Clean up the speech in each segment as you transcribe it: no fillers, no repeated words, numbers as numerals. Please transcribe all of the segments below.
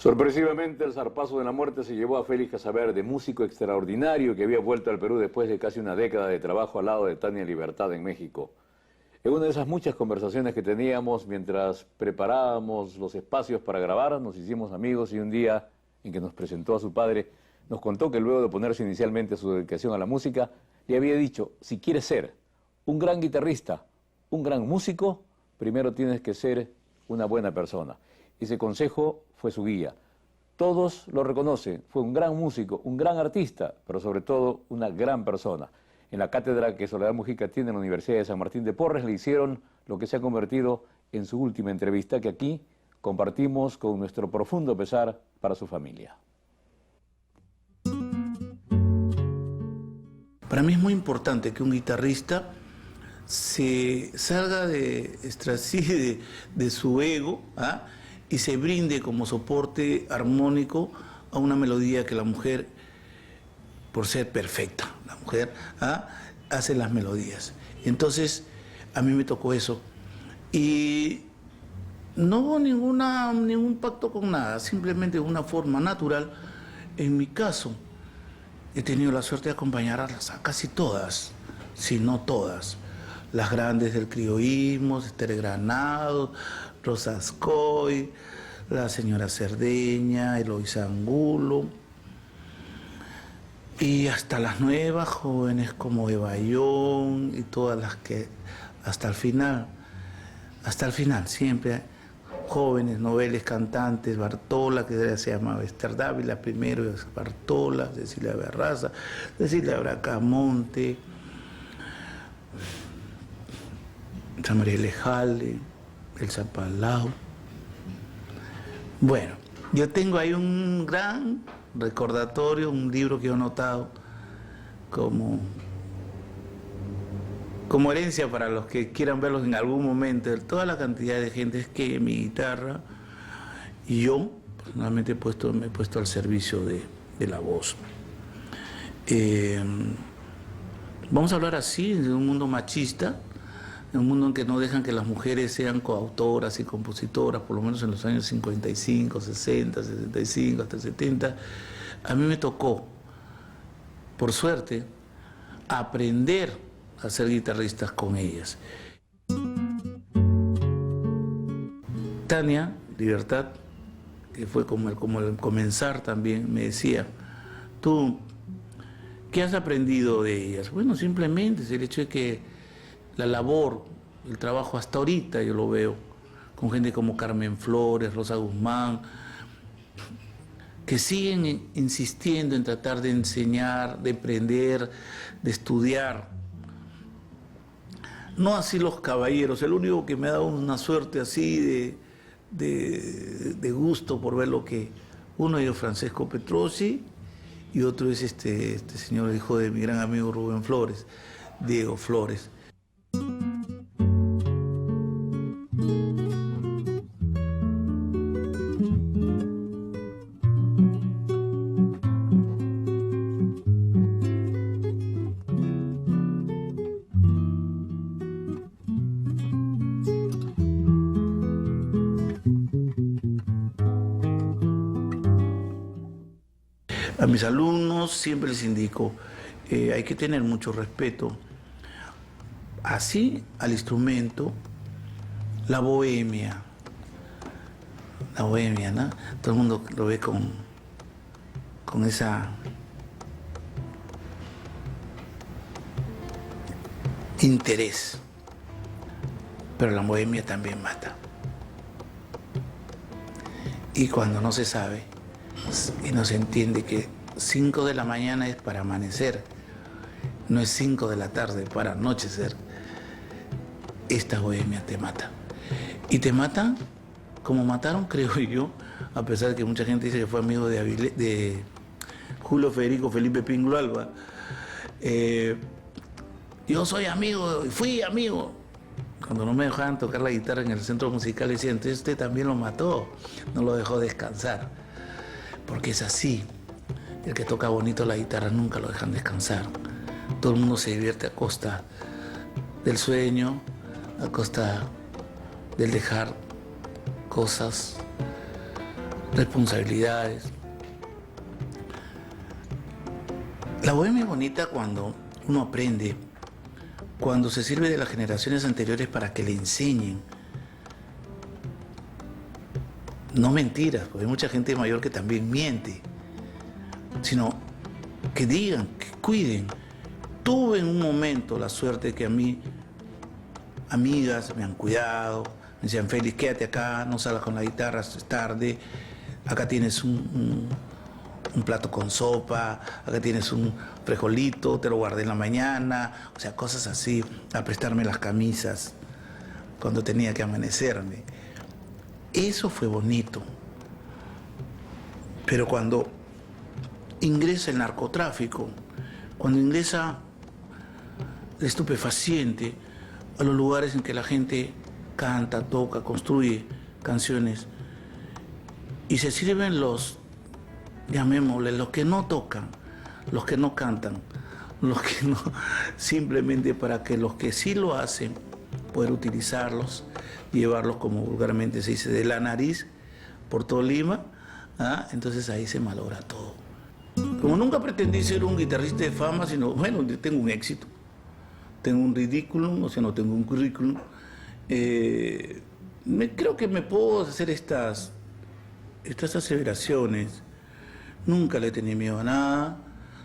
Sorpresivamente, el zarpazo de la muerte se llevó a Félix Casaverde, músico extraordinario que había vuelto al Perú después de casi una década de trabajo al lado de Tania Libertad en México. En una de esas muchas conversaciones que teníamos mientras preparábamos los espacios para grabar, nos hicimos amigos y un día en que nos presentó a su padre, nos contó que luego de oponerse inicialmente a su dedicación a la música, le había dicho, si quieres ser un gran guitarrista, un gran músico, primero tienes que ser una buena persona. Ese consejo fue su guía. Todos lo reconocen, fue un gran músico, un gran artista, pero sobre todo una gran persona. En la cátedra que Soledad Mujica tiene en la Universidad de San Martín de Porres le hicieron lo que se ha convertido en su última entrevista, que aquí compartimos con nuestro profundo pesar para su familia. Para mí es muy importante que un guitarrista se salga de su ego, ¿ah? Y se brinde como soporte armónico a una melodía que la mujer, por ser perfecta, la mujer hace las melodías. Entonces, a mí me tocó eso. Y no hubo ningún pacto con nada, simplemente de una forma natural. En mi caso, he tenido la suerte de acompañar a casi todas, si no todas, las grandes del criollismo, Esther Granados, Rosa Ascoy, la señora Cerdeña, Eloísa Angulo, y hasta las nuevas jóvenes como Eva Young y todas las que hasta el final, siempre jóvenes, noveles, cantantes, Bartola, que se llamaba Esther Dávila primero, Bartola, Cecilia Barraza, Cecilia Bracamonte, Santa María Lejale, Elsa Palau. Bueno, yo tengo ahí un gran recordatorio, un libro que he anotado como herencia para los que quieran verlos en algún momento, de toda la cantidad de gente que mi guitarra y yo personalmente me he puesto al servicio de la voz. Vamos a hablar así de un mundo machista, en un mundo en que no dejan que las mujeres sean coautoras y compositoras, por lo menos en los años 55, 60, 65, hasta 70. A mí me tocó, por suerte, aprender a ser guitarristas con ellas. Tania Libertad, que fue como el comenzar también, me decía, tú, ¿qué has aprendido de ellas? Bueno, simplemente es el hecho de que la labor, el trabajo hasta ahorita yo lo veo con gente como Carmen Flores, Rosa Guzmán, que siguen insistiendo en tratar de enseñar, de aprender, de estudiar. No así los caballeros, el único que me ha dado una suerte así de gusto por ver lo que uno de ellos, Francesco Petrosi, y otro es este señor, hijo de mi gran amigo Rubén Flores, Diego Flores. A mis alumnos siempre les indico, hay que tener mucho respeto, así al instrumento, la bohemia, ¿no? Todo el mundo lo ve con esa interés, pero la bohemia también mata. Y cuando no se sabe y no se entiende que 5 de la mañana es para amanecer, no es 5 de la tarde para anochecer, esta bohemia te mata. Y te matan como mataron, creo yo, a pesar de que mucha gente dice que fue amigo de Julio Federico Felipe Pingo Alba. Yo soy amigo, fui amigo. Cuando no me dejaban tocar la guitarra en el centro musical, decían, entonces usted también lo mató, no lo dejó descansar. Porque es así, el que toca bonito la guitarra nunca lo dejan descansar. Todo el mundo se divierte a costa del sueño, a costa del dejar cosas responsabilidades. La bohemia es bonita cuando uno aprende, cuando se sirve de las generaciones anteriores para que le enseñen. No mentiras, porque hay mucha gente mayor que también miente, sino que digan, que cuiden. Tuve en un momento la suerte de que a mí, amigas me han cuidado, me decían, Félix, quédate acá, no salgas con la guitarra, es tarde, acá tienes un plato con sopa, acá tienes un frijolito, te lo guardé en la mañana, o sea, cosas así, a prestarme las camisas cuando tenía que amanecerme. Eso fue bonito. Pero cuando ingresa el narcotráfico, cuando ingresa el estupefaciente a los lugares en que la gente canta, toca, construye canciones y se sirven los, llamémosle, los que no tocan, los que no cantan, los que no, simplemente para que los que sí lo hacen, poder utilizarlos, llevarlos, como vulgarmente se dice, de la nariz por todo Lima, ¿ah? Entonces ahí se malogra todo. Como nunca pretendí ser un guitarrista de fama, sino, bueno, tengo un éxito, tengo un ridículum, o sea, no tengo un currículum. Creo que me puedo hacer estas aseveraciones. Nunca le tenía miedo a nada.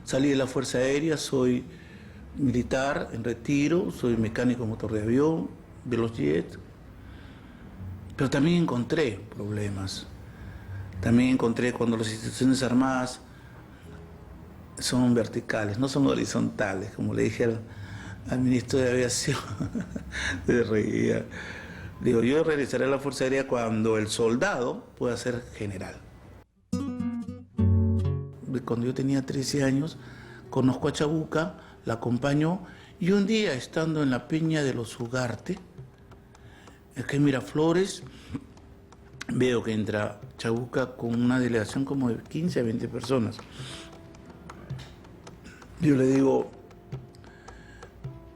Salí de la Fuerza Aérea, soy militar en retiro, soy mecánico motor de avión, de los jets. Pero también encontré problemas. También encontré cuando las instituciones armadas son verticales, no son horizontales, como le dije al ministro de Aviación. Se reía. Digo, yo regresaré a la Fuerza Aérea cuando el soldado pueda ser general. Cuando yo tenía 13 años, conozco a Chabuca, la acompaño, y un día, estando en la Peña de los Ugarte, acá en Miraflores, veo que entra Chabuca con una delegación como de 15 a 20 personas. Yo le digo,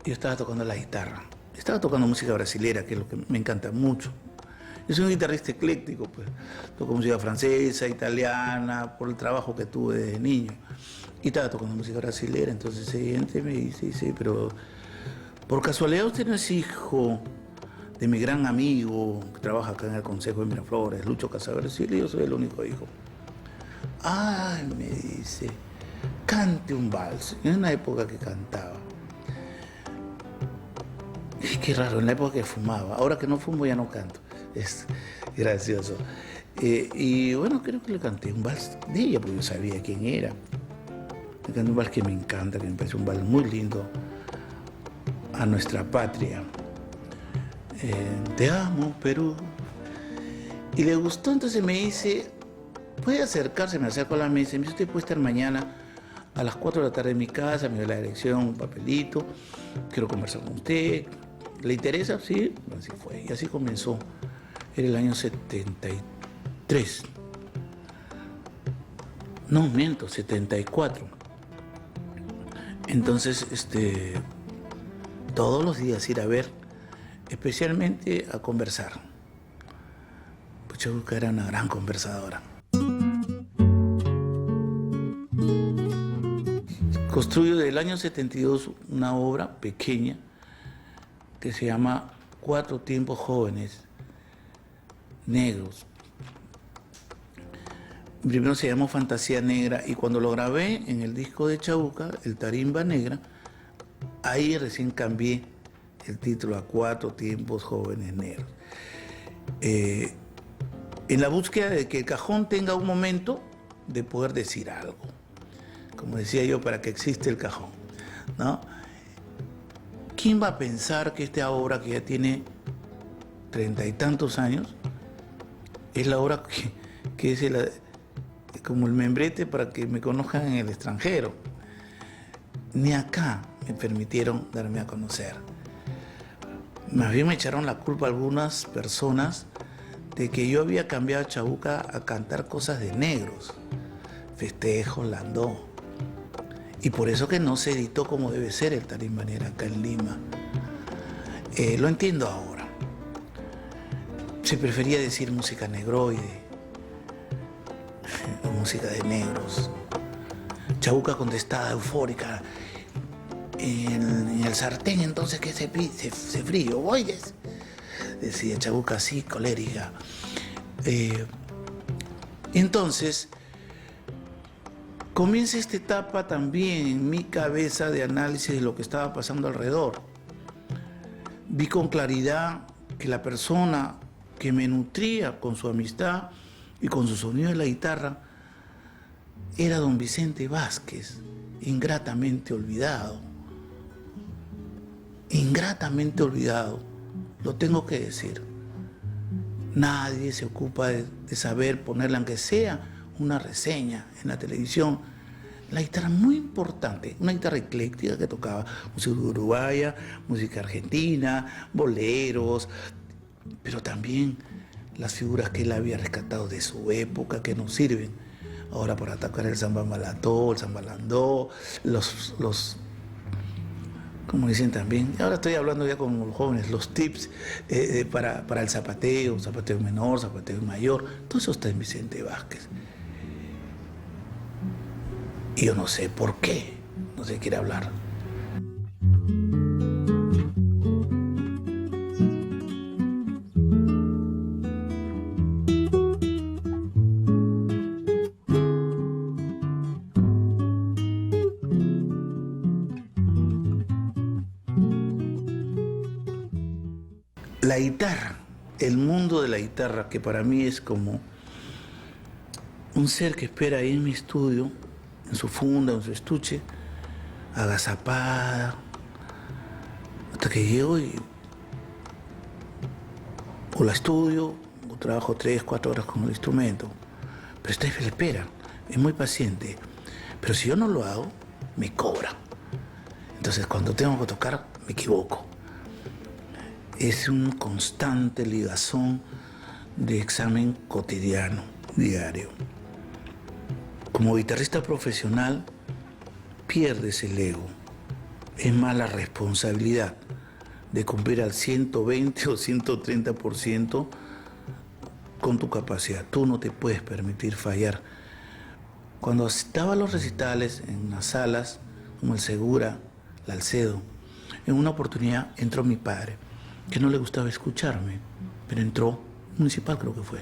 yo estaba tocando la guitarra, estaba tocando música brasilera, que es lo que me encanta mucho. Yo soy un guitarrista ecléctico, pues. Toco música francesa, italiana, por el trabajo que tuve desde niño. Y estaba tocando música brasilera, entonces el gente me dice, sí, pero por casualidad usted no es hijo de mi gran amigo que trabaja acá en el Consejo de Miraflores, Lucho Casaber. Sí, yo soy el único hijo. Ay, me dice, cante un vals. En una época que cantaba. Y qué raro, en la época que fumaba. Ahora que no fumo ya no canto. Es gracioso. Y bueno, creo que le canté un vals de ella, porque yo sabía quién era. Le canté un vals que me encanta, que me parece un vals muy lindo a nuestra patria. Te amo, Perú. Y le gustó, entonces me dice, puede acercarse, me acerco a la mesa, me dice, usted puede estar mañana a las 4 de la tarde en mi casa, me dio la dirección, un papelito, quiero conversar con usted. ¿Le interesa? Sí, así fue. Y así comenzó. Era el año 73. No, miento, 74. Entonces, todos los días ir a ver, especialmente a conversar. Pues Chabuca era una gran conversadora. Construyo desde el año 72 una obra pequeña que se llama 4 tiempos jóvenes negros. Primero se llamó Fantasía Negra, y cuando lo grabé en el disco de Chabuca, el Tarimba Negra, ahí recién cambié el título a 4 tiempos jóvenes negros. En la búsqueda de que el cajón tenga un momento de poder decir algo. Como decía yo, para que existe el cajón, ¿no? ¿Quién va a pensar que esta obra, que ya tiene 30 y tantos años, es la obra que es como el membrete para que me conozcan en el extranjero? Ni acá me permitieron darme a conocer. Más bien me echaron la culpa a algunas personas de que yo había cambiado a Chabuca a cantar cosas de negros, festejos, landó. Y por eso que no se editó como debe ser el Tarimba Negra acá en Lima. Lo entiendo ahora. Se prefería decir música negroide. la música de negros. Chabuca contestaba eufórica, en el sartén entonces que se frío, ¿oyes? Decía Chabuca así, colérica. Entonces, comienza esta etapa también en mi cabeza de análisis de lo que estaba pasando alrededor. Vi con claridad que la persona que me nutría con su amistad y con su sonido de la guitarra era don Vicente Vázquez, ingratamente olvidado. Ingratamente olvidado, lo tengo que decir. Nadie se ocupa de saber ponerle, aunque sea una reseña en la televisión. La guitarra muy importante, una guitarra ecléctica que tocaba música uruguaya, música argentina, boleros, pero también las figuras que él había rescatado de su época que nos sirven ahora para tocar el samba malató, el samba landó, los como dicen también, ahora estoy hablando ya con los jóvenes, los tips para el zapateo menor, zapateo mayor, todo eso está en Vicente Vázquez. Y yo no sé por qué no se quiere hablar. La guitarra, el mundo de la guitarra, que para mí es como un ser que espera ahí en mi estudio, en su funda, en su estuche, agazapada, hasta que llego y o la estudio, o trabajo 3, 4 horas con el instrumento, pero está en la espera, es muy paciente, pero si yo no lo hago, me cobra. Entonces cuando tengo que tocar, me equivoco. Es un constante ligazón de examen cotidiano, diario. Como guitarrista profesional, pierdes el ego. Es más la responsabilidad de cumplir al 120 o 130% con tu capacidad. Tú no te puedes permitir fallar. Cuando estaba a los recitales en las salas, como el Segura, el Alcedo, en una oportunidad entró mi padre, que no le gustaba escucharme, pero entró, municipal creo que fue.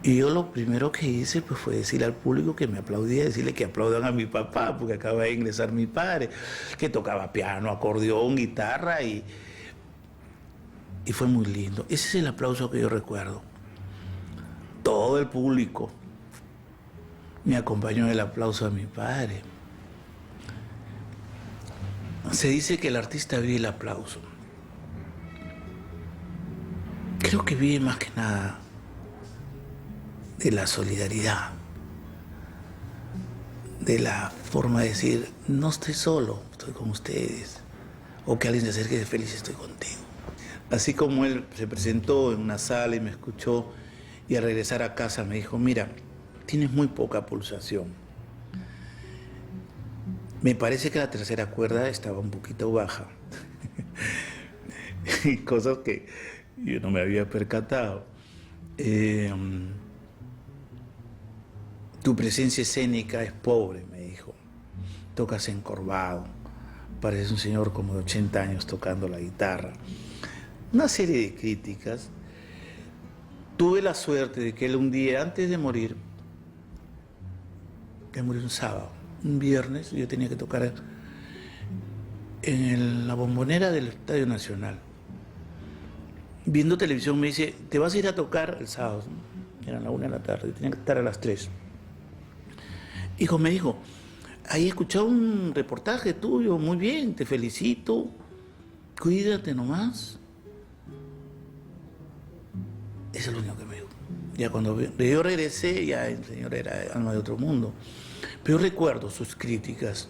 Y yo lo primero que hice pues, fue decirle al público que me aplaudía, decirle que aplaudan a mi papá, porque acaba de ingresar mi padre, que tocaba piano, acordeón, guitarra, y fue muy lindo. Ese es el aplauso que yo recuerdo. Todo el público me acompañó en el aplauso a mi padre. Se dice que el artista vive el aplauso. Creo que vive más que nada de la solidaridad, de la forma de decir, no estoy solo, estoy con ustedes, o que alguien se acerque y dice, feliz estoy contigo. Así como él se presentó en una sala y me escuchó, y al regresar a casa me dijo, mira, tienes muy poca pulsación. Me parece que la tercera cuerda estaba un poquito baja. Y cosas que yo no me había percatado. Tu presencia escénica es pobre, me dijo. Tocas encorvado. Pareces un señor como de 80 años tocando la guitarra. Una serie de críticas. Tuve la suerte de que él un día antes de morir, murió un sábado, un viernes, yo tenía que tocar en la bombonera del Estadio Nacional. Viendo televisión me dice, te vas a ir a tocar el sábado. Eran las 1 de la tarde, tenía que estar a las 3. Hijo, me dijo, ahí he escuchado un reportaje tuyo, muy bien, te felicito, cuídate nomás. Eso es lo único que me dijo. Ya cuando yo regresé, ya el señor era alma de otro mundo. Pero yo recuerdo sus críticas.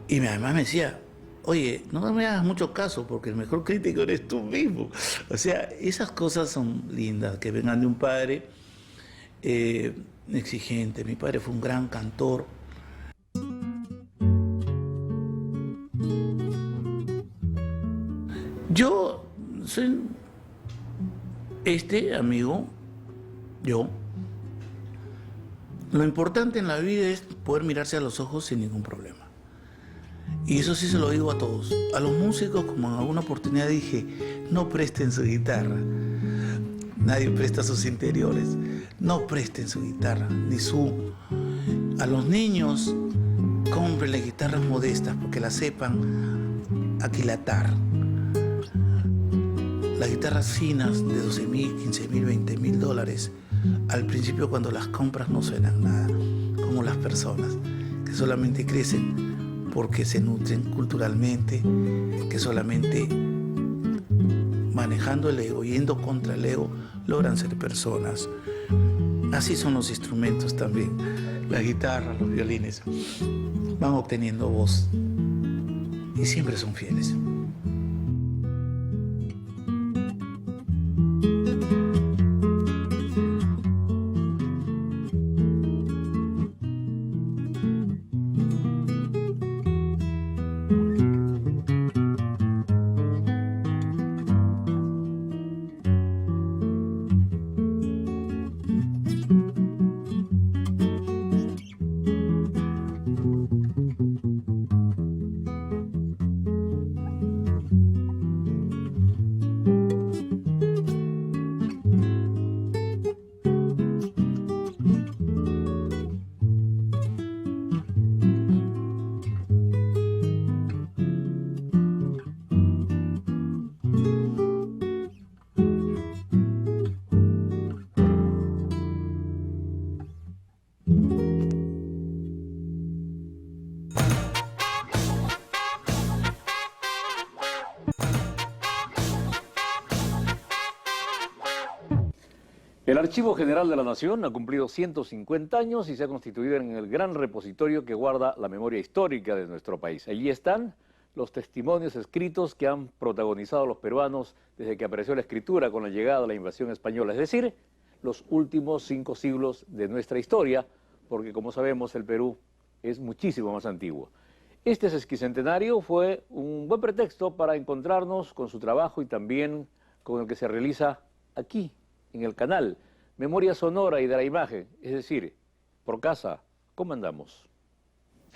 Y además me decía, oye, no me hagas mucho caso porque el mejor crítico eres tú mismo. O sea, esas cosas son lindas, que vengan de un padre exigente. Mi padre fue un gran cantor. Yo soy amigo, yo Lo importante en la vida es poder mirarse a los ojos sin ningún problema. Y eso sí se lo digo a todos. A los músicos, como en alguna oportunidad dije, no presten su guitarra. Nadie presta sus interiores. No presten su guitarra, ni su... A los niños, cómprenle guitarras modestas porque las sepan aquilatar. Las guitarras finas de 12.000, 15.000, 20.000 dólares, al principio cuando las compras no suenan nada, como las personas, que solamente crecen porque se nutren culturalmente, que solamente manejando el ego, yendo contra el ego, logran ser personas. Así son los instrumentos también, la guitarra, los violines, van obteniendo voz y siempre son fieles. El Archivo General de la Nación ha cumplido 150 años y se ha constituido en el gran repositorio que guarda la memoria histórica de nuestro país. Allí están los testimonios escritos que han protagonizado los peruanos desde que apareció la escritura con la llegada de la invasión española, es decir, los últimos 5 siglos de nuestra historia, porque como sabemos el Perú es muchísimo más antiguo. Este sesquicentenario fue un buen pretexto para encontrarnos con su trabajo y también con el que se realiza aquí, en el canal, Memoria Sonora y de la Imagen, es decir, por casa, ¿cómo andamos?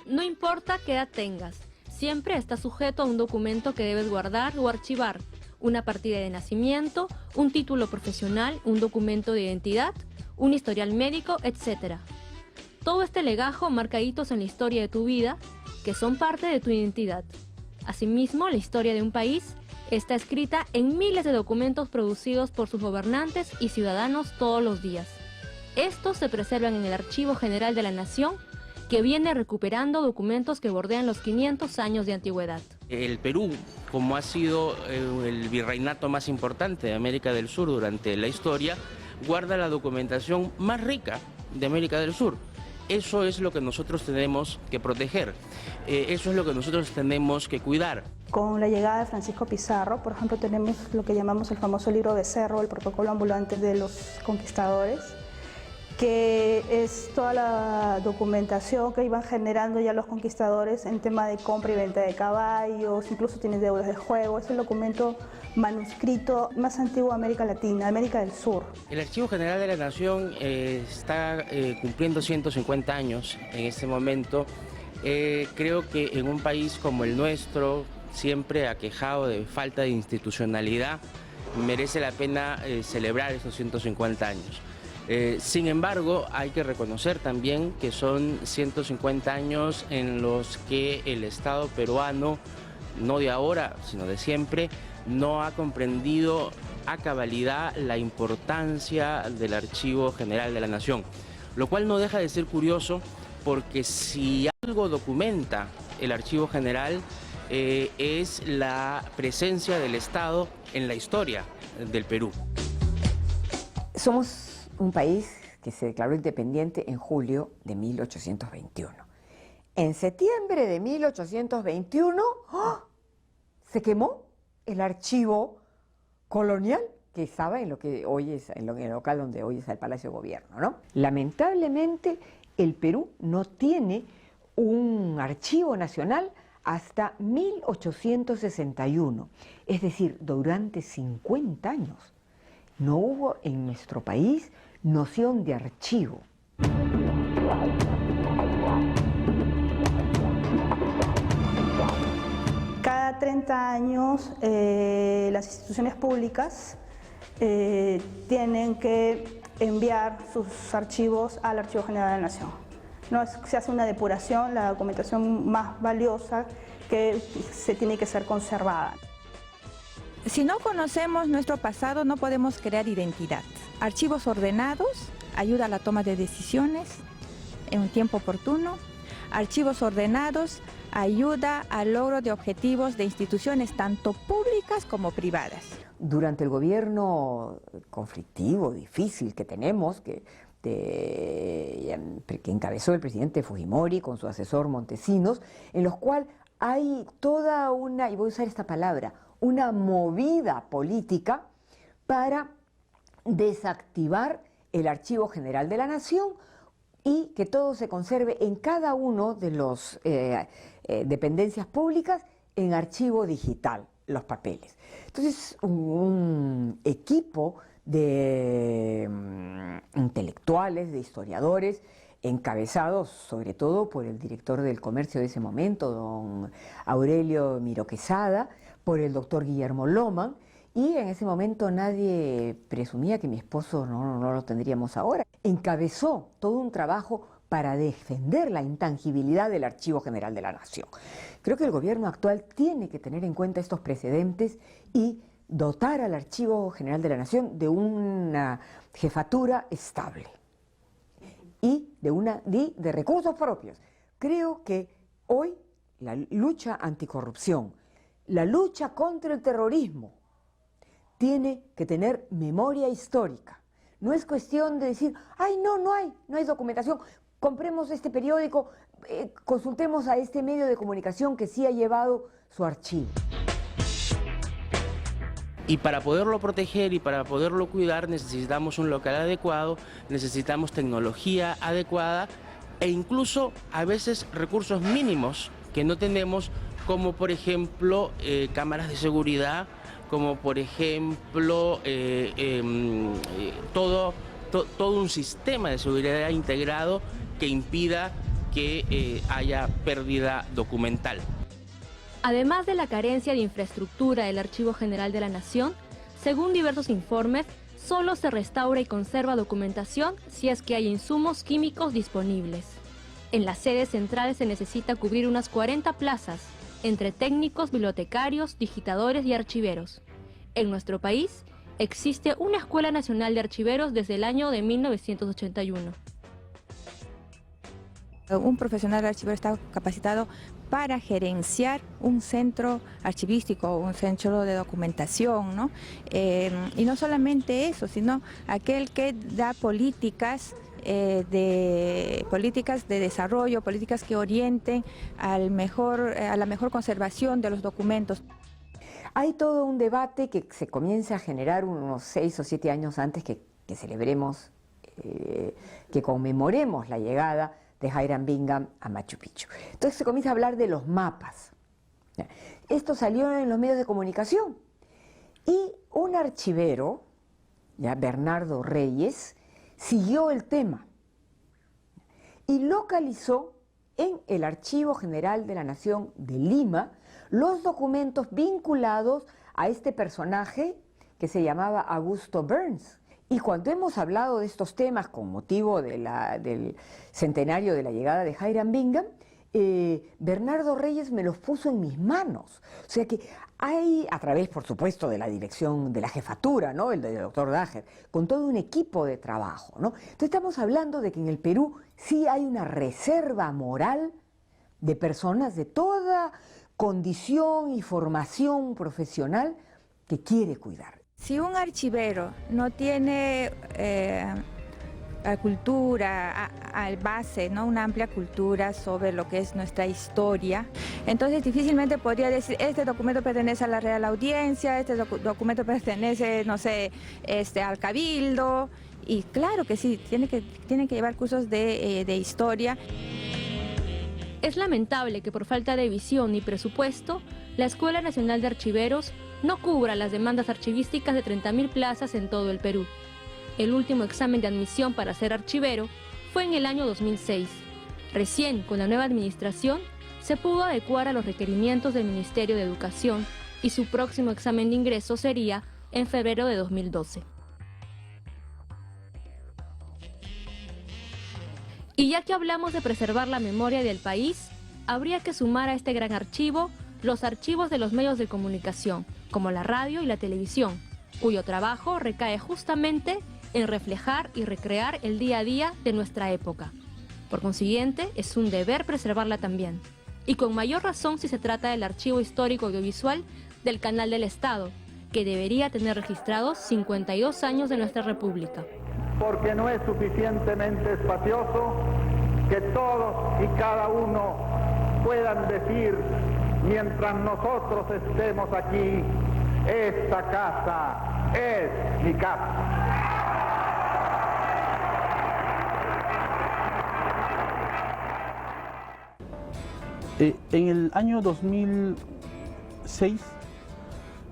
No importa qué edad tengas, siempre estás sujeto a un documento que debes guardar o archivar, una partida de nacimiento, un título profesional, un documento de identidad, un historial médico, etc. Todo este legajo marca hitos en la historia de tu vida, que son parte de tu identidad. Asimismo, la historia de un país está escrita en miles de documentos producidos por sus gobernantes y ciudadanos todos los días. Estos se preservan en el Archivo General de la Nación, que viene recuperando documentos que bordean los 500 años de antigüedad. El Perú, como ha sido el virreinato más importante de América del Sur durante la historia, guarda la documentación más rica de América del Sur. Eso es lo que nosotros tenemos que proteger, eso es lo que nosotros tenemos que cuidar. Con la llegada de Francisco Pizarro, por ejemplo, tenemos lo que llamamos el famoso libro Becerro, el protocolo ambulante de los conquistadores, que es toda la documentación que iban generando ya los conquistadores en tema de compra y venta de caballos, incluso tiene deudas de juego. Es el documento manuscrito más antiguo de América Latina, América del Sur. El Archivo General de la Nación está cumpliendo 150 años en este momento. Creo que en un país como el nuestro, siempre aquejado de falta de institucionalidad, merece la pena celebrar esos 150 años. Sin embargo, hay que reconocer también que son 150 años en los que el Estado peruano, no de ahora, sino de siempre, no ha comprendido a cabalidad la importancia del Archivo General de la Nación, lo cual no deja de ser curioso, porque si algo documenta el Archivo General es la presencia del Estado en la historia del Perú. Somos un país que se declaró independiente en julio de 1821. En septiembre de 1821 ¡oh!, se quemó el archivo colonial que estaba en lo que hoy es, en el local donde hoy está el Palacio de Gobierno, ¿no? Lamentablemente, el Perú no tiene un archivo nacional hasta 1861, es decir, durante 50 años. No hubo en nuestro país noción de archivo. 30 años las instituciones públicas tienen que enviar sus archivos al Archivo General de la Nación. No se hace una depuración, la documentación más valiosa que se tiene que ser conservada. Si no conocemos nuestro pasado, no podemos crear identidad. Archivos ordenados ayuda a la toma de decisiones en un tiempo oportuno. Archivos ordenados ayuda al logro de objetivos de instituciones tanto públicas como privadas. Durante el gobierno conflictivo, difícil que tenemos, que encabezó el presidente Fujimori con su asesor Montesinos, en los cuales hay toda una, y voy a usar esta palabra, una movida política para desactivar el Archivo General de la Nación y que todo se conserve en cada uno de las dependencias públicas en archivo digital, los papeles. Entonces, un equipo de intelectuales, de historiadores, encabezados sobre todo por el director del comercio de ese momento, don Aurelio Miró Quesada, por el doctor Guillermo Loman, y en ese momento nadie presumía que mi esposo no lo tendríamos ahora. Encabezó todo un trabajo para defender la intangibilidad del Archivo General de la Nación. Creo que el gobierno actual tiene que tener en cuenta estos precedentes y dotar al Archivo General de la Nación de una jefatura estable y de recursos propios. Creo que hoy la lucha anticorrupción, la lucha contra el terrorismo, tiene que tener memoria histórica. No es cuestión de decir, ay, no hay documentación, compremos este periódico, consultemos a este medio de comunicación que sí ha llevado su archivo. Y para poderlo proteger y para poderlo cuidar necesitamos un local adecuado, necesitamos tecnología adecuada e incluso a veces recursos mínimos que no tenemos, como por ejemplo cámaras de seguridad, como por ejemplo todo un sistema de seguridad integrado que impida que haya pérdida documental. Además de la carencia de infraestructura del Archivo General de la Nación, según diversos informes, solo se restaura y conserva documentación si es que hay insumos químicos disponibles. En las sedes centrales se necesita cubrir unas 40 plazas, entre técnicos, bibliotecarios, digitadores y archiveros. En nuestro país existe una Escuela Nacional de Archiveros desde el año de 1981. Un profesional archivero está capacitado para gerenciar un centro archivístico, un centro de documentación, ¿no? Y no solamente eso, sino aquel que da políticas de desarrollo, políticas que orienten a la mejor conservación de los documentos. Hay todo un debate que se comienza a generar unos 6 o 7 años antes que celebremos, que conmemoremos la llegada de Hiram Bingham a Machu Picchu. Entonces se comienza a hablar de los mapas. Esto salió en los medios de comunicación y un archivero, Bernardo Reyes, siguió el tema y localizó en el Archivo General de la Nación de Lima los documentos vinculados a este personaje que se llamaba Augusto Burns. Y cuando hemos hablado de estos temas con motivo del centenario de la llegada de Hiram Bingham, Bernardo Reyes me los puso en mis manos. O sea que hay, a través, por supuesto, de la dirección de la jefatura, ¿no?, el del doctor Dager, con todo un equipo de trabajo, ¿no? Entonces estamos hablando de que en el Perú sí hay una reserva moral de personas de toda condición y formación profesional que quiere cuidar. Si un archivero no tiene cultura, base, ¿no?, una amplia cultura sobre lo que es nuestra historia, entonces difícilmente podría decir, este documento pertenece a la Real Audiencia, este documento pertenece, no sé, al Cabildo, y claro que sí, tienen que llevar cursos de historia. Es lamentable que por falta de visión y presupuesto, la Escuela Nacional de Archiveros no cubra las demandas archivísticas de 30.000 plazas en todo el Perú. El último examen de admisión para ser archivero fue en el año 2006. Recién, con la nueva administración, se pudo adecuar a los requerimientos del Ministerio de Educación y su próximo examen de ingreso sería en febrero de 2012. Y ya que hablamos de preservar la memoria del país, habría que sumar a este gran archivo los archivos de los medios de comunicación, como la radio y la televisión, cuyo trabajo recae justamente en reflejar y recrear el día a día de nuestra época. Por consiguiente, es un deber preservarla también, y con mayor razón si se trata del archivo histórico audiovisual del Canal del Estado, que debería tener registrados 52 años de nuestra República. Porque no es suficientemente espacioso que todos y cada uno puedan decir, mientras nosotros estemos aquí, esta casa es mi casa. En el año 2006,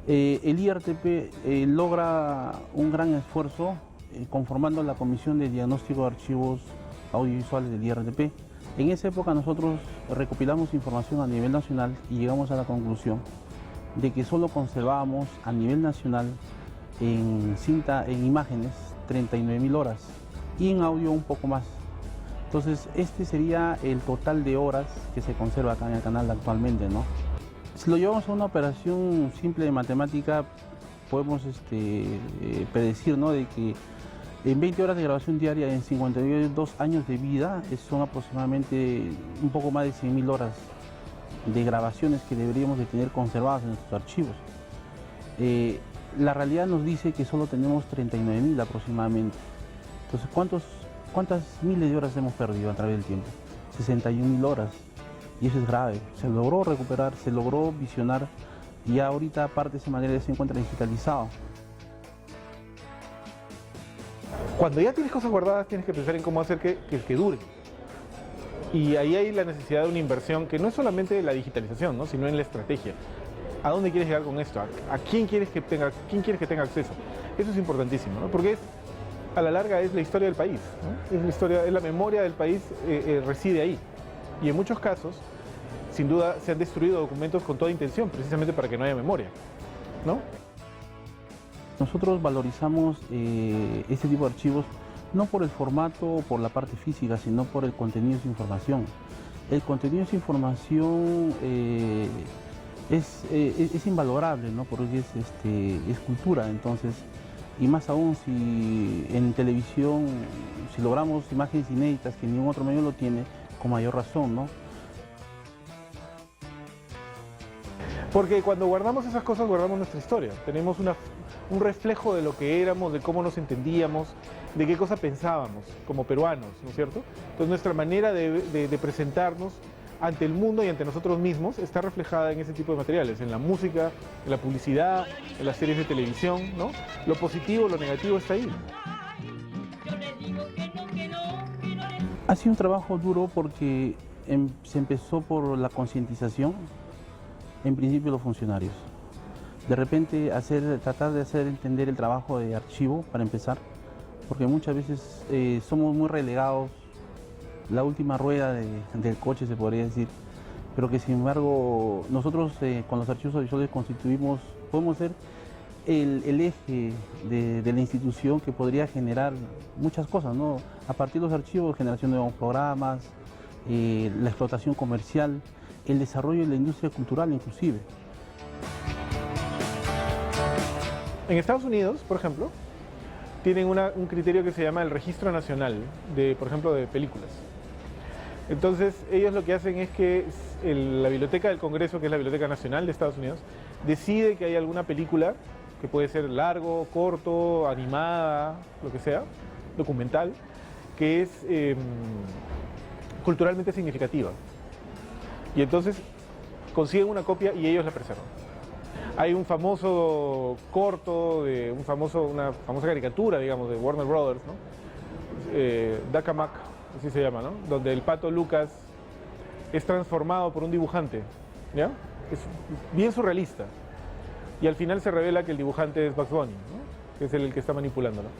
el IRTP logra un gran esfuerzo conformando la Comisión de Diagnóstico de Archivos Audiovisuales del IRTP. En esa época nosotros recopilamos información a nivel nacional y llegamos a la conclusión de que solo conservábamos a nivel nacional en cinta, en imágenes, 39.000 horas y en audio un poco más. Entonces este sería el total de horas que se conserva acá en el canal actualmente, ¿no? Si lo llevamos a una operación simple de matemática, podemos predecir, ¿no?, de que en 20 horas de grabación diaria, en 52 años de vida, son aproximadamente un poco más de 100.000 horas de grabaciones que deberíamos de tener conservadas en nuestros archivos. La realidad nos dice que solo tenemos 39.000 aproximadamente. Entonces, ¿cuántas miles de horas hemos perdido a través del tiempo? 61.000 horas. Y eso es grave. Se logró recuperar, se logró visionar y ahorita parte de ese material se encuentra digitalizado. Cuando ya tienes cosas guardadas, tienes que pensar en cómo hacer que dure. Y ahí hay la necesidad de una inversión que no es solamente la digitalización, ¿no?, sino en la estrategia. ¿A dónde quieres llegar con esto? ¿A quién quieres que tenga acceso? Eso es importantísimo, ¿no?, porque a la larga es la historia del país, ¿no? Es la memoria del país, reside ahí. Y en muchos casos, sin duda, se han destruido documentos con toda intención, precisamente para que no haya memoria, ¿no? Nosotros valorizamos este tipo de archivos no por el formato o por la parte física, sino por el contenido de su información. El contenido de su información es invalorable, ¿no?, porque es cultura. Entonces, y más aún si en televisión, si logramos imágenes inéditas que ningún otro medio lo tiene, con mayor razón, ¿no? Porque cuando guardamos esas cosas, guardamos nuestra historia. Tenemos un reflejo de lo que éramos, de cómo nos entendíamos, de qué cosa pensábamos como peruanos, ¿no es cierto? Entonces nuestra manera de presentarnos ante el mundo y ante nosotros mismos está reflejada en ese tipo de materiales, en la música, en la publicidad, en las series de televisión, ¿no? Lo positivo, lo negativo está ahí. Ha sido un trabajo duro porque se empezó por la concientización, en principio los funcionarios. De repente tratar de hacer entender el trabajo de archivo, para empezar, porque muchas veces somos muy relegados, la última rueda del coche se podría decir, pero que sin embargo nosotros con los archivos audiovisuales podemos ser el eje de la institución que podría generar muchas cosas, ¿no? A partir de los archivos, generación de nuevos programas, la explotación comercial, el desarrollo de la industria cultural inclusive. En Estados Unidos, por ejemplo, tienen un criterio que se llama el Registro Nacional, por ejemplo, de películas. Entonces, ellos lo que hacen es que la Biblioteca del Congreso, que es la Biblioteca Nacional de Estados Unidos, decide que hay alguna película, que puede ser largo, corto, animada, lo que sea, documental, que es culturalmente significativa. Y entonces consiguen una copia y ellos la preservan. Hay un famoso corto, una famosa caricatura, digamos, de Warner Brothers, ¿no? Dakamak, así se llama, ¿no? Donde el pato Lucas es transformado por un dibujante, ¿ya? Es bien surrealista. Y al final se revela que el dibujante es Bugs Bunny, ¿no?, que es el que está manipulándolo.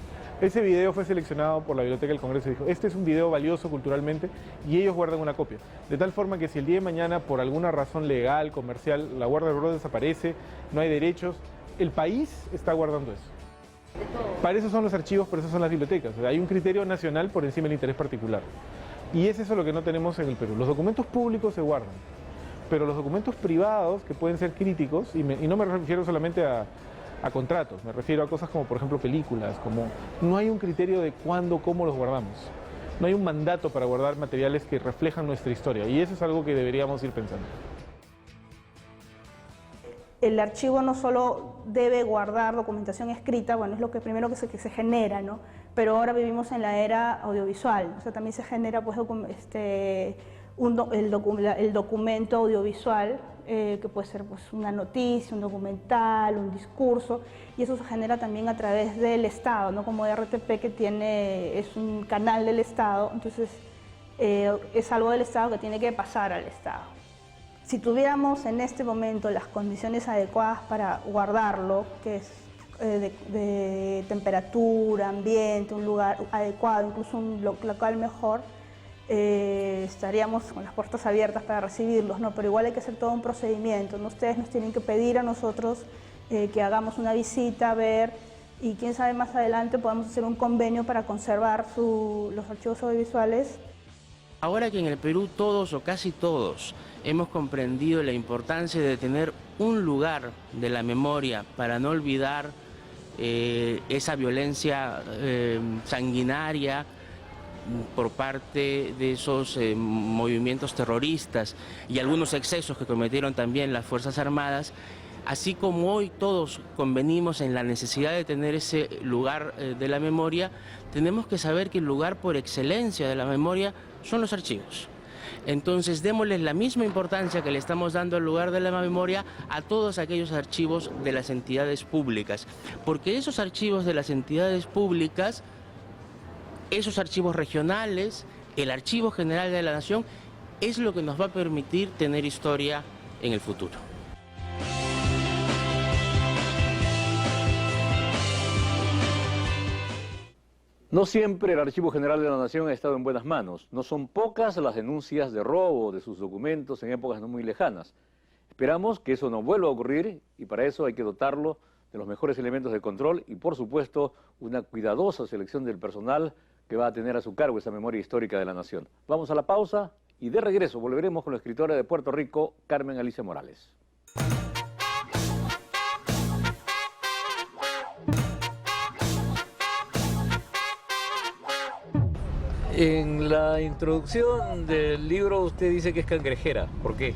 Ese video fue seleccionado por la Biblioteca del Congreso y dijo, este es un video valioso culturalmente, y ellos guardan una copia. De tal forma que si el día de mañana, por alguna razón legal, comercial, la Warner Bros. Desaparece, no hay derechos, el país está guardando eso. Para eso son los archivos, por eso son las bibliotecas. O sea, hay un criterio nacional por encima del interés particular. Y es eso lo que no tenemos en el Perú. Los documentos públicos se guardan, pero los documentos privados, que pueden ser críticos, y no me refiero solamente a contratos, me refiero a cosas como, por ejemplo, películas, como no hay un criterio de cuándo, cómo los guardamos. No hay un mandato para guardar materiales que reflejan nuestra historia, y eso es algo que deberíamos ir pensando. El archivo no solo debe guardar documentación escrita, bueno, es lo que primero que se genera, ¿no? Pero ahora vivimos en la era audiovisual, o sea, también se genera pues, el documento audiovisual, que puede ser pues, una noticia, un documental, un discurso, y eso se genera también a través del Estado, ¿no? Como RTP, que es un canal del Estado, entonces es algo del Estado que tiene que pasar al Estado. Si tuviéramos en este momento las condiciones adecuadas para guardarlo, que es de temperatura, ambiente, un lugar adecuado, incluso un local mejor, estaríamos con las puertas abiertas para recibirlos, ¿no? Pero igual hay que hacer todo un procedimiento, ¿no? Ustedes nos tienen que pedir a nosotros que hagamos una visita, ver, y quién sabe más adelante podamos hacer un convenio para conservar los archivos audiovisuales. Ahora que en el Perú todos o casi todos hemos comprendido la importancia de tener un lugar de la memoria para no olvidar esa violencia sanguinaria por parte de esos movimientos terroristas y algunos excesos que cometieron también las Fuerzas Armadas, así como hoy todos convenimos en la necesidad de tener ese lugar de la memoria, tenemos que saber que el lugar por excelencia de la memoria son los archivos. Entonces démosles la misma importancia que le estamos dando al lugar de la memoria a todos aquellos archivos de las entidades públicas, porque esos archivos de las entidades públicas, esos archivos regionales, el Archivo General de la Nación, es lo que nos va a permitir tener historia en el futuro. No siempre el Archivo General de la Nación ha estado en buenas manos. No son pocas las denuncias de robo de sus documentos en épocas no muy lejanas. Esperamos que eso no vuelva a ocurrir y para eso hay que dotarlo de los mejores elementos de control y, por supuesto, una cuidadosa selección del personal que va a tener a su cargo esa memoria histórica de la nación. Vamos a la pausa y de regreso volveremos con la escritora de Puerto Rico, Carmen Alicia Morales. En la introducción del libro usted dice que es cangrejera. ¿Por qué?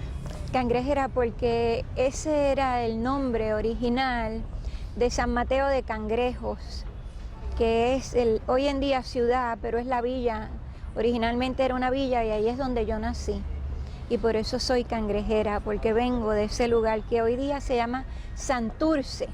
Cangrejera porque ese era el nombre original de San Mateo de Cangrejos, que es hoy en día ciudad, pero es la villa. Originalmente era una villa y ahí es donde yo nací. Y por eso soy cangrejera, porque vengo de ese lugar que hoy día se llama Santurce.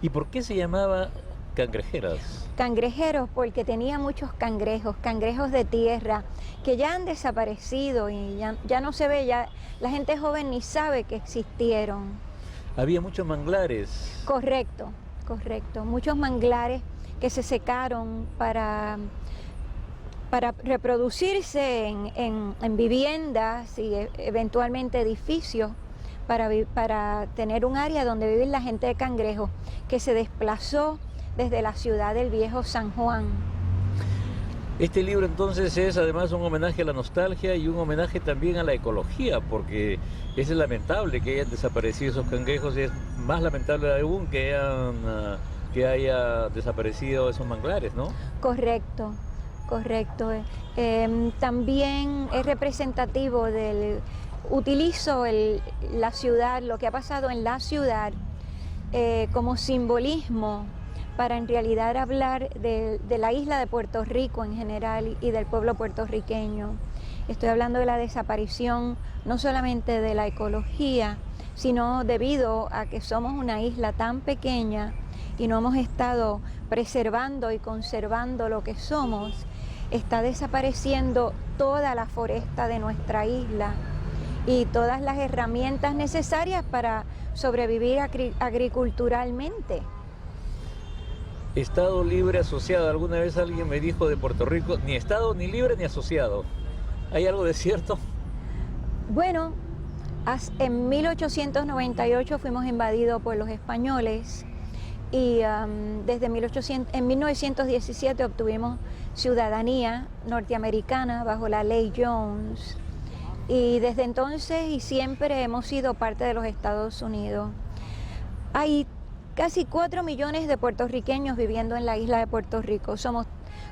¿Y por qué se llamaba cangrejeras? Cangrejeros porque tenía muchos cangrejos, cangrejos de tierra, que ya han desaparecido y ya no se ve, ya la gente joven ni sabe que existieron. Había muchos manglares. Correcto, correcto. Muchos manglares que se secaron para reproducirse en viviendas y eventualmente edificios para tener un área donde vivir la gente de Cangrejo, que se desplazó desde la ciudad del viejo San Juan. Este libro entonces es además un homenaje a la nostalgia y un homenaje también a la ecología, porque es lamentable que hayan desaparecido esos cangrejos y es más lamentable aún que haya desaparecido esos manglares, ¿no? Correcto, correcto. También es representativo utilizo la ciudad, lo que ha pasado en la ciudad como simbolismo para en realidad hablar de la isla de Puerto Rico en general y del pueblo puertorriqueño. Estoy hablando de la desaparición no solamente de la ecología, sino debido a que somos una isla tan pequeña y no hemos estado preservando y conservando lo que somos, está desapareciendo toda la foresta de nuestra isla y todas las herramientas necesarias para sobrevivir agriculturalmente. Estado libre asociado. Alguna vez alguien me dijo de Puerto Rico, ni Estado, ni libre, ni asociado. ¿Hay algo de cierto? Bueno, en 1898 fuimos invadidos por los españoles y desde 1917 obtuvimos ciudadanía norteamericana bajo la ley Jones. Y desde entonces y siempre hemos sido parte de los Estados Unidos. Hay casi 4 millones de puertorriqueños viviendo en la isla de Puerto Rico. Somos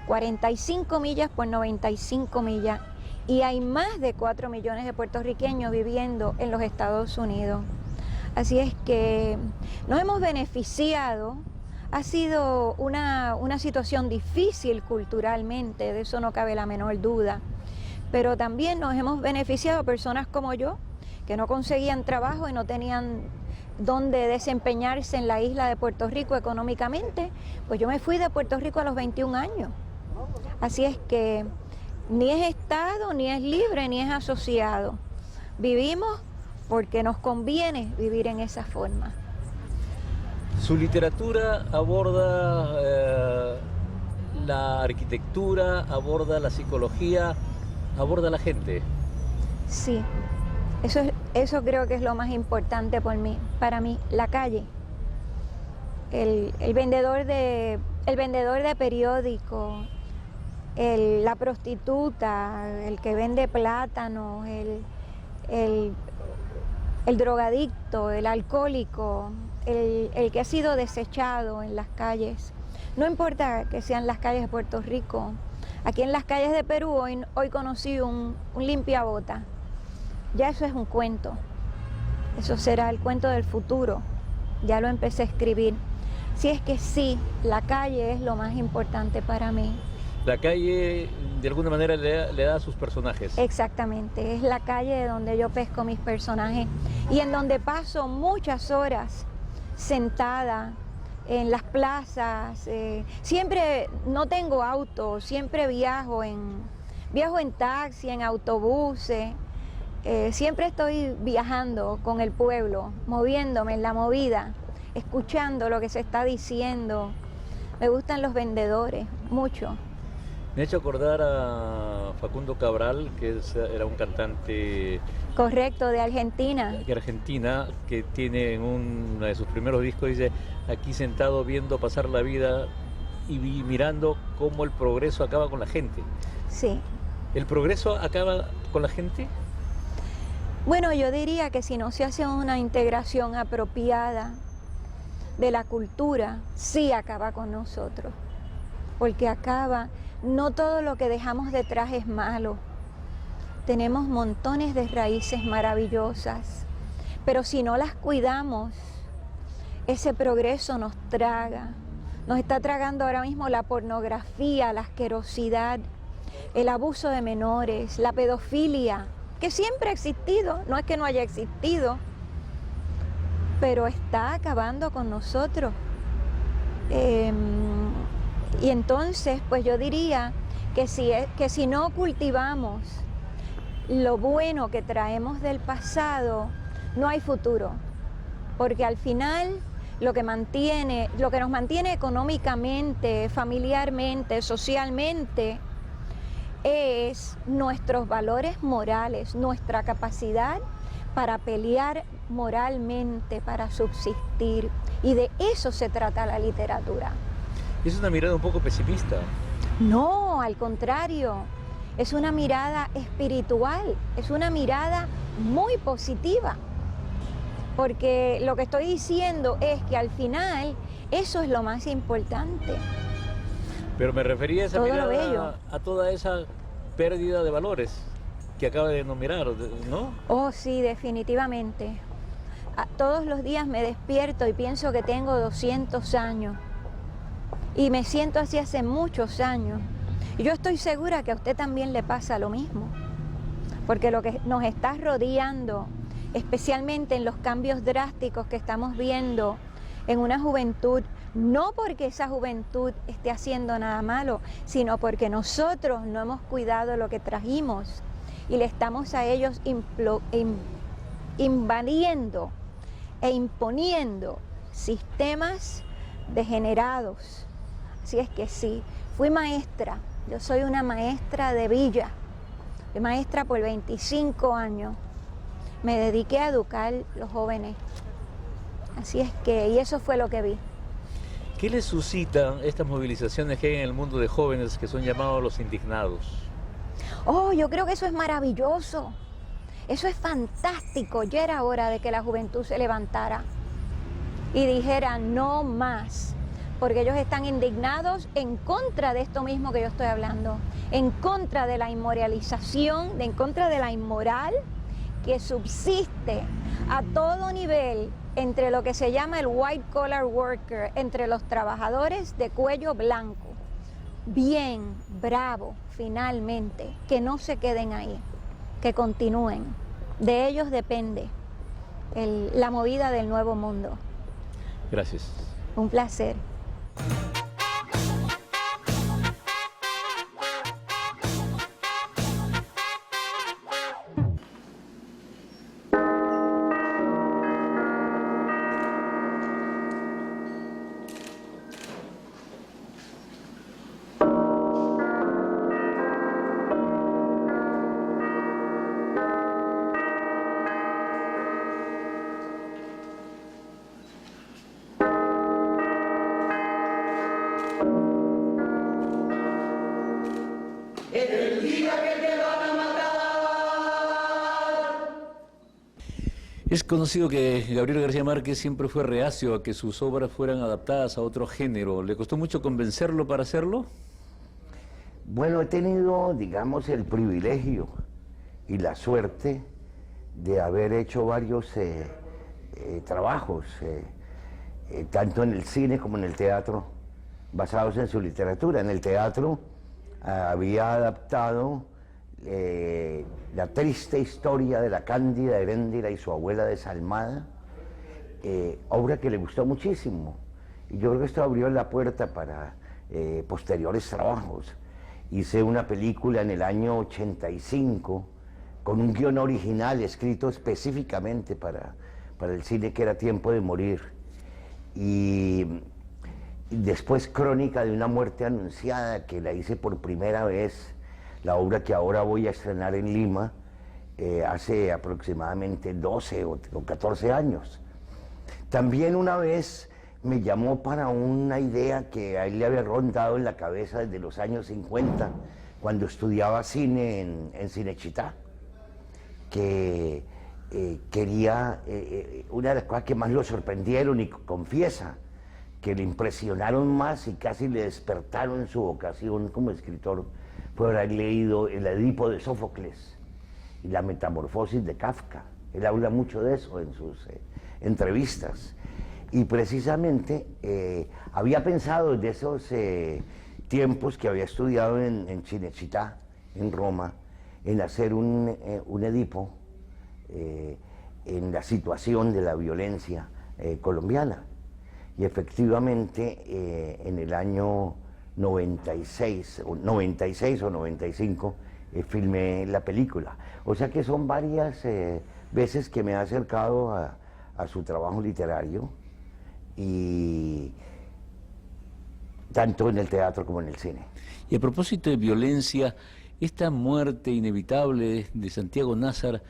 45 millas por 95 millas y hay más de 4 millones de puertorriqueños viviendo en los Estados Unidos. Así es que nos hemos beneficiado. Ha sido una situación difícil culturalmente, de eso no cabe la menor duda. Pero también nos hemos beneficiado personas como yo, que no conseguían trabajo y no tenían dónde desempeñarse en la isla de Puerto Rico económicamente. Pues yo me fui de Puerto Rico a los 21 años. Así es que ni es Estado, ni es libre, ni es asociado. Vivimos porque nos conviene vivir en esa forma. Su literatura aborda la arquitectura, aborda la psicología, aborda la gente. Sí, eso creo que es lo más importante para mí, la calle. El vendedor de periódicos, la prostituta, el que vende plátanos, el drogadicto, el alcohólico, el que ha sido desechado en las calles. No importa que sean las calles de Puerto Rico. Aquí en las calles de Perú hoy conocí un limpiabota. Ya eso es un cuento. Eso será el cuento del futuro. Ya lo empecé a escribir. Si es que sí, la calle es lo más importante para mí. La calle, de alguna manera, le da a sus personajes. Exactamente. Es la calle de donde yo pesco mis personajes y en donde paso muchas horas sentada en las plazas. Siempre no tengo auto, siempre viajo en taxi, en autobuses. Siempre estoy viajando con el pueblo, moviéndome en la movida, escuchando lo que se está diciendo. Me gustan los vendedores, mucho. Me ha hecho acordar a Facundo Cabral, que era un cantante... Correcto, de Argentina. Que tiene en uno de sus primeros discos, dice, aquí sentado viendo pasar la vida y mirando cómo el progreso acaba con la gente. Sí. ¿El progreso acaba con la gente? Bueno, yo diría que si no se hace una integración apropiada de la cultura, sí acaba con nosotros. Porque acaba, no todo lo que dejamos detrás es malo. Tenemos montones de raíces maravillosas, pero si no las cuidamos, ese progreso nos traga. Nos está tragando ahora mismo la pornografía, la asquerosidad, el abuso de menores, la pedofilia, que siempre ha existido, no es que no haya existido, pero está acabando con nosotros. Y entonces, pues yo diría que si no cultivamos lo bueno que traemos del pasado, no hay futuro, porque al final lo que nos mantiene económicamente, familiarmente, socialmente, es nuestros valores morales, nuestra capacidad para pelear moralmente, para subsistir, y de eso se trata la literatura. Es una mirada un poco pesimista. No, al contrario. Es una mirada espiritual, es una mirada muy positiva, porque lo que estoy diciendo es que al final eso es lo más importante. Pero me refería a esa mirada, a toda esa pérdida de valores que acaba de enumerar, ¿no? Oh, sí, definitivamente. Todos los días me despierto y pienso que tengo 200 años y me siento así hace muchos años. Y yo estoy segura que a usted también le pasa lo mismo, porque lo que nos está rodeando, especialmente en los cambios drásticos que estamos viendo en una juventud, no porque esa juventud esté haciendo nada malo, sino porque nosotros no hemos cuidado lo que trajimos y le estamos a ellos invadiendo e imponiendo sistemas degenerados Así es que sí, fui maestra, yo soy una maestra de villa, fui maestra por 25 años, me dediqué a educar los jóvenes, así es que, y eso fue lo que vi. ¿Qué les suscitan estas movilizaciones que hay en el mundo de jóvenes que son llamados los indignados? Oh, yo creo que eso es maravilloso, eso es fantástico, ya era hora de que la juventud se levantara y dijera no más, porque ellos están indignados en contra de esto mismo que yo estoy hablando, en contra de la inmoralización, en contra de la inmoral que subsiste a todo nivel entre lo que se llama el white collar worker, entre los trabajadores de cuello blanco. Bien, bravo, finalmente, que no se queden ahí, que continúen. De ellos depende la movida del nuevo mundo. Gracias. Un placer. Es conocido que Gabriel García Márquez siempre fue reacio a que sus obras fueran adaptadas a otro género. ¿Le costó mucho convencerlo para hacerlo? Bueno, he tenido, digamos, el privilegio y la suerte de haber hecho varios trabajos, tanto en el cine como en el teatro, basados en su literatura. En el teatro había adaptado la triste historia de la Cándida Heréndira y su abuela desalmada, obra que le gustó muchísimo. Y yo creo que esto abrió la puerta para posteriores trabajos. Hice una película en el año 85 con un guión original escrito específicamente para el cine, que era Tiempo de morir. Y después Crónica de una muerte anunciada, que la hice por primera vez, la obra que ahora voy a estrenar en Lima, hace aproximadamente 12 o 14 años. También una vez me llamó para una idea que a él le había rondado en la cabeza desde los años 50, cuando estudiaba cine en Cinecittà, que quería, una de las cosas que más lo sorprendieron, y confiesa que le impresionaron más y casi le despertaron su vocación como escritor, fue haber leído El Edipo de Sófocles y La Metamorfosis de Kafka. Él habla mucho de eso en sus entrevistas. Y precisamente había pensado desde esos tiempos que había estudiado en Cinecittà, en Roma, en hacer un Edipo en la situación de la violencia colombiana. Y efectivamente en el año 96 o 95 filmé la película. O sea que son varias veces que me he acercado a su trabajo literario, y tanto en el teatro como en el cine. Y a propósito de violencia, ¿esta muerte inevitable de Santiago Nazar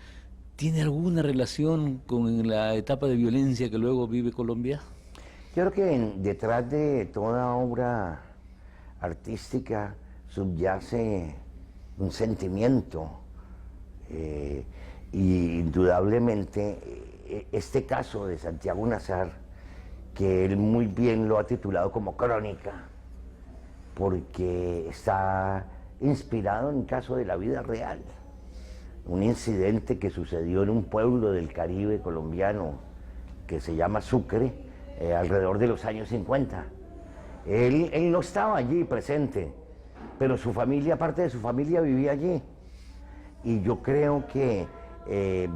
tiene alguna relación con la etapa de violencia que luego vive Colombia? Yo creo que detrás de toda obra artística subyace un sentimiento, y indudablemente este caso de Santiago Nazar, que él muy bien lo ha titulado como crónica, porque está inspirado en un caso de la vida real, un incidente que sucedió en un pueblo del Caribe colombiano que se llama Sucre, alrededor de los años 50. Él no estaba allí presente, pero su familia, parte de su familia, vivía allí. Y yo creo que,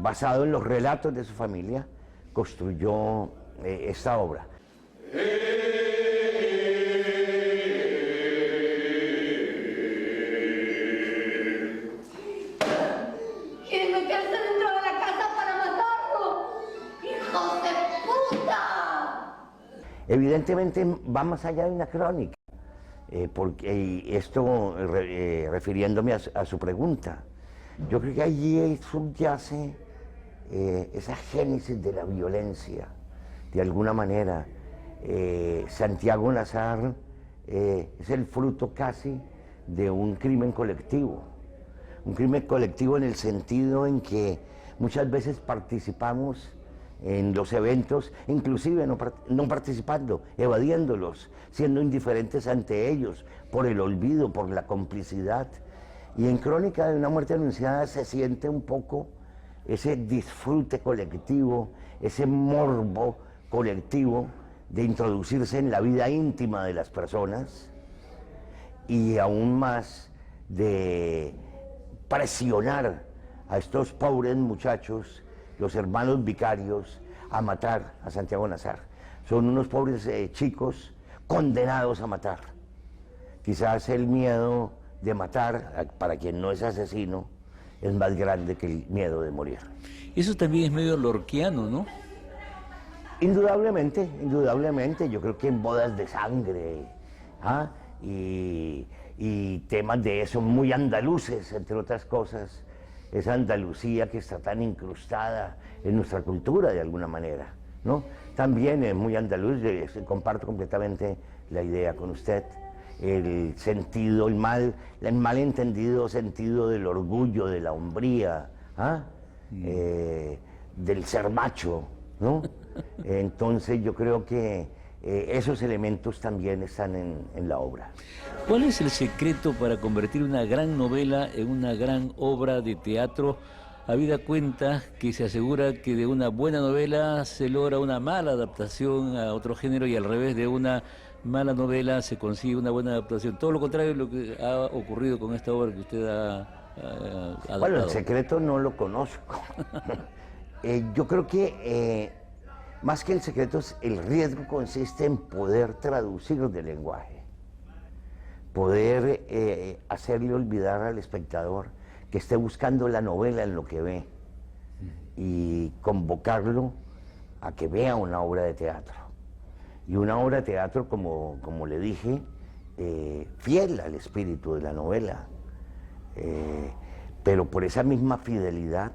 basado en los relatos de su familia, construyó esta obra. ¡Quieren meterse dentro de la casa para matarlo! ¡Hijos de puta! Evidentemente va más allá de una crónica. y esto refiriéndome a su pregunta, yo creo que allí subyace esa génesis de la violencia, de alguna manera. Santiago Nazar es el fruto casi de un crimen colectivo en el sentido en que muchas veces participamos en los eventos, inclusive no participando, evadiéndolos, siendo indiferentes ante ellos, por el olvido, por la complicidad. Y en Crónica de una muerte anunciada se siente un poco ese disfrute colectivo, ese morbo colectivo de introducirse en la vida íntima de las personas y aún más de presionar a estos pobres muchachos, los hermanos vicarios, a matar a Santiago Nazar. Son unos pobres chicos condenados a matar. Quizás el miedo de matar, para quien no es asesino, es más grande que el miedo de morir. Eso también es medio lorquiano, ¿no? Indudablemente, indudablemente. Yo creo que en Bodas de Sangre y temas de eso muy andaluces, entre otras cosas, esa Andalucía que está tan incrustada en nuestra cultura de alguna manera, ¿no? También es muy andaluz, comparto completamente la idea con usted. El sentido, el mal entendido sentido del orgullo, de la hombría, del ser macho, ¿no? Entonces yo creo que esos elementos también están en la obra. ¿Cuál es el secreto para convertir una gran novela en una gran obra de teatro? Habida cuenta que se asegura que de una buena novela se logra una mala adaptación a otro género y al revés, de una mala novela se consigue una buena adaptación. Todo lo contrario de lo que ha ocurrido con esta obra que usted ha adaptado. Bueno, el secreto no lo conozco. Yo creo que más que el secreto, el riesgo consiste en poder traducir del lenguaje, poder hacerle olvidar al espectador que esté buscando la novela en lo que ve y convocarlo a que vea una obra de teatro. Y una obra de teatro, como le dije, fiel al espíritu de la novela, pero por esa misma fidelidad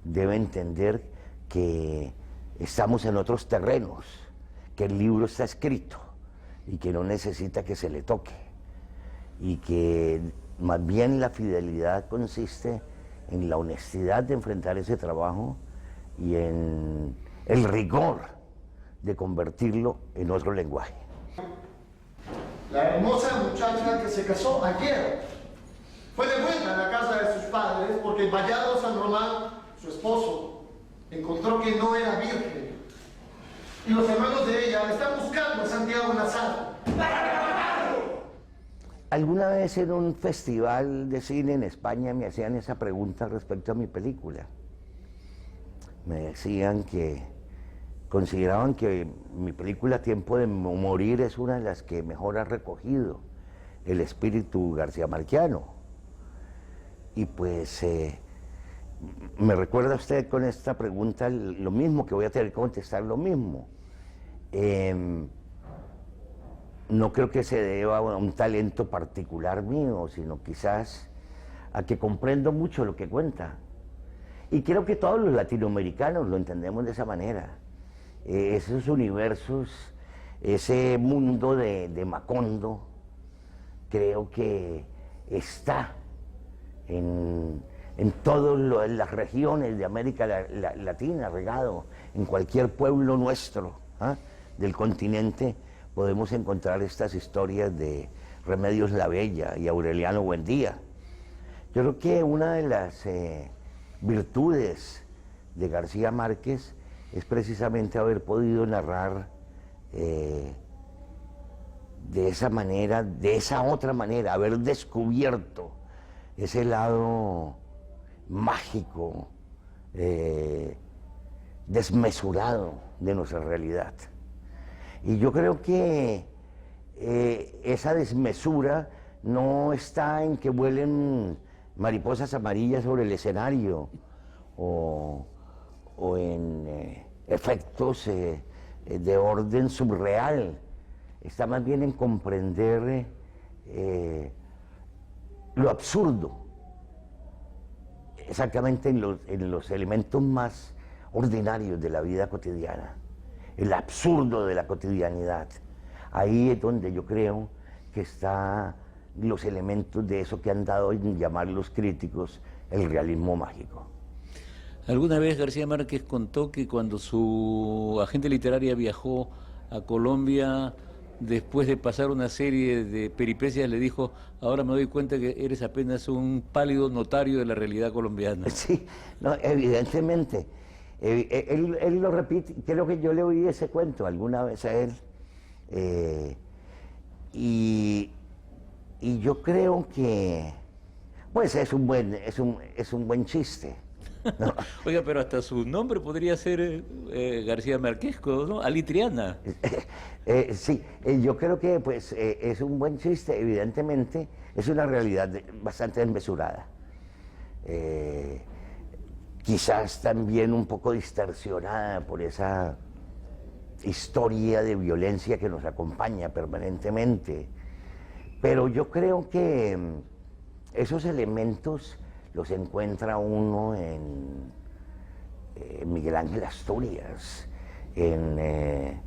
debe entender que estamos en otros terrenos, que el libro está escrito y que no necesita que se le toque, y que más bien la fidelidad consiste en la honestidad de enfrentar ese trabajo y en el rigor de convertirlo en otro lenguaje. La hermosa muchacha que se casó ayer fue de vuelta a la casa de sus padres porque en Vallado San Román, su esposo, encontró que no era virgen. Y los hermanos de ella están buscando a Santiago Nazar para matarlo. Alguna vez en un festival de cine en España me hacían esa pregunta respecto a mi película. Me decían que consideraban que mi película Tiempo de Morir es una de las que mejor ha recogido el espíritu garcía-marquiano. Y pues me recuerda usted con esta pregunta lo mismo, que voy a tener que contestar lo mismo. No creo que se deba a un talento particular mío, sino quizás a que comprendo mucho lo que cuenta. Y creo que todos los latinoamericanos lo entendemos de esa manera. Esos universos, ese mundo de Macondo, creo que está en todas las regiones de América Latina, regado en cualquier pueblo nuestro del continente. Podemos encontrar estas historias de Remedios la Bella y Aureliano Buendía. Yo creo que una de las virtudes de García Márquez es precisamente haber podido narrar de esa manera, de esa otra manera, haber descubierto ese lado mágico, desmesurado de nuestra realidad. Y yo creo que esa desmesura no está en que vuelen mariposas amarillas sobre el escenario o en efectos de orden subreal. Está más bien en comprender lo absurdo, exactamente en los elementos más ordinarios de la vida cotidiana, el absurdo de la cotidianidad. Ahí es donde yo creo que están los elementos de eso que han dado en llamar los críticos el realismo mágico. Alguna vez García Márquez contó que cuando su agente literaria viajó a Colombia, después de pasar una serie de peripecias, le dijo: ahora me doy cuenta que eres apenas un pálido notario de la realidad colombiana. Sí, no, evidentemente. Él lo repite, creo que yo le oí ese cuento alguna vez a él. Y yo creo que pues es un buen chiste, ¿no? Oiga, pero hasta su nombre podría ser García Márquezco, ¿no? Ali Triana. Sí, yo creo que pues es un buen chiste. Evidentemente es una realidad bastante desmesurada, quizás también un poco distorsionada por esa historia de violencia que nos acompaña permanentemente, pero yo creo que esos elementos los encuentra uno en Miguel Ángel Asturias, en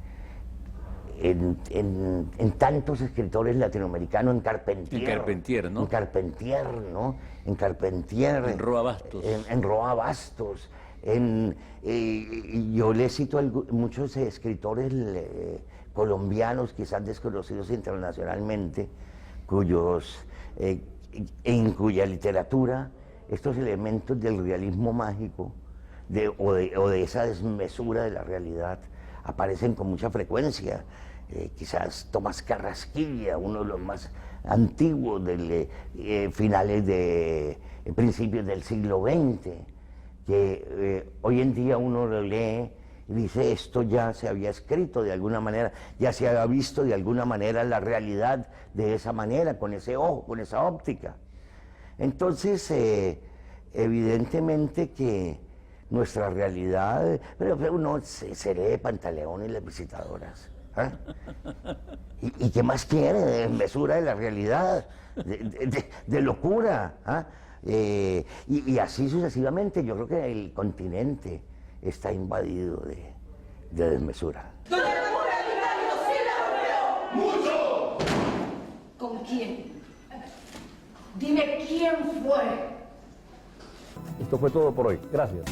tantos escritores latinoamericanos, en Carpentier. En Carpentier, ¿no? En Carpentier, ¿no? En Carpentier. En Roa Bastos. En Roa Bastos. Yo le cito muchos escritores colombianos, quizás desconocidos internacionalmente, en cuya literatura estos elementos del realismo mágico o de esa desmesura de la realidad aparecen con mucha frecuencia. Quizás Tomás Carrasquilla, uno de los más antiguos de principios del siglo XX, que hoy en día uno lo lee y dice: esto ya se había escrito de alguna manera, ya se había visto de alguna manera la realidad de esa manera, con ese ojo, con esa óptica. Entonces, evidentemente que nuestra realidad, pero uno se lee Pantaleón y las visitadoras, ¿eh? ¿Y qué más quiere de mesura de la realidad, de locura? Y así sucesivamente. Yo creo que el continente está invadido de desmesura. ¡Mucho! ¿Con quién? Dime quién fue. Esto fue todo por hoy. Gracias.